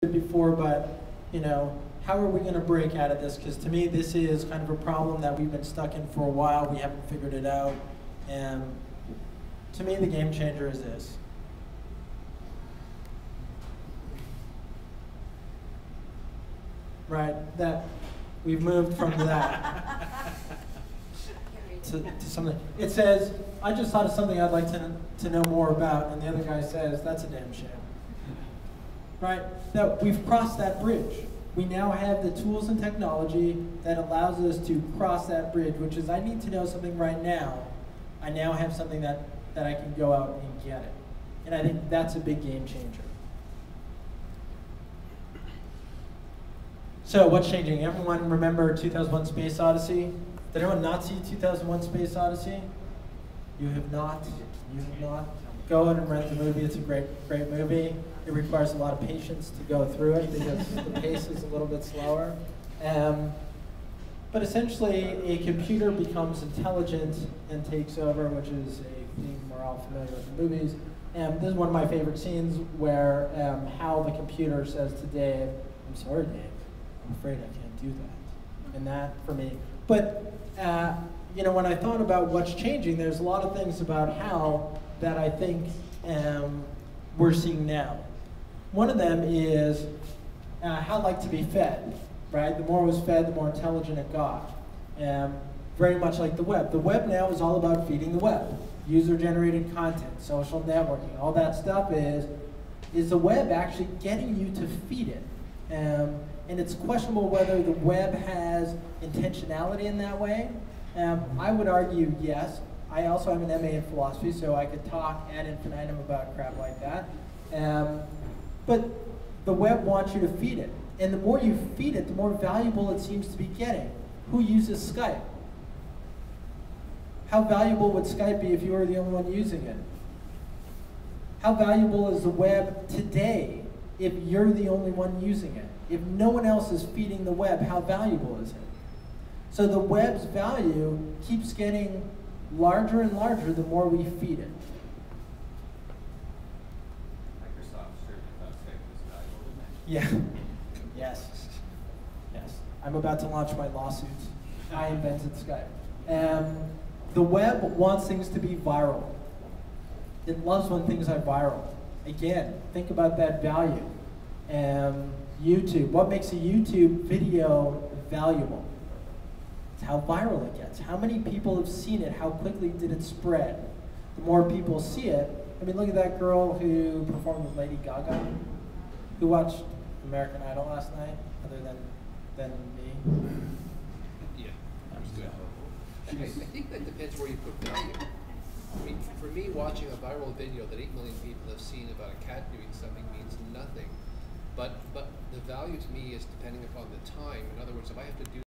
before, but how are we going to break out of this? Because to me, this is kind of a problem that we've been stuck in for a while. We haven't figured it out. And to me, the game changer is this. Right, that we've moved from that to something. It says, I just thought of something I'd like to know more about, and the other guy says, that's a damn shame. Right, that we've crossed that bridge. We now have the tools and technology that allows us to cross that bridge, which is I need to know something right now. I now have something that I can go out and get it. And I think that's a big game changer. So what's changing? Everyone remember 2001 Space Odyssey? Did anyone not see 2001 Space Odyssey? You have not? You have not? Go ahead and rent the movie. It's a great movie. It requires a lot of patience to go through it because the pace is a little bit slower. But essentially, a computer becomes intelligent and takes over, which is a theme we're all familiar with in movies. This is one of my favorite scenes where how the computer says to Dave, I'm sorry, Dave, I'm afraid I can't do that. And that, for me. But, when I thought about what's changing, there's a lot of things about how that I think we're seeing now. One of them is how like to be fed, right? The more it was fed, the more intelligent it got. Very much like the web. The web now is all about feeding the web. User-generated content, social networking, all that stuff is the web actually getting you to feed it? And it's questionable whether the web has intentionality in that way. I would argue yes. I also have an MA in philosophy, so I could talk ad infinitum about crap like that. But the web wants you to feed it. And the more you feed it, the more valuable it seems to be getting. Who uses Skype? How valuable would Skype be if you were the only one using it? How valuable is the web today if you're the only one using it? If no one else is feeding the web, how valuable is it? So the web's value keeps getting larger and larger the more we feed it. Microsoft certainly thought Skype was valuable, didn't it? Yeah. Yes. Yes. I'm about to launch my lawsuit. I invented Skype. The web wants things to be viral. It loves when things are viral. Again, think about that value. YouTube. What makes a YouTube video valuable? It's how viral it gets. How many people have seen it? How quickly did it spread? The more people see it, I mean, look at that girl who performed with Lady Gaga. Who watched American Idol last night, other than me? Yeah, that was good. I think that depends where you put value. I mean, for me, watching a viral video that 8 million people have seen about a cat doing something means nothing. But the value to me is depending upon the time. In other words, if I have to do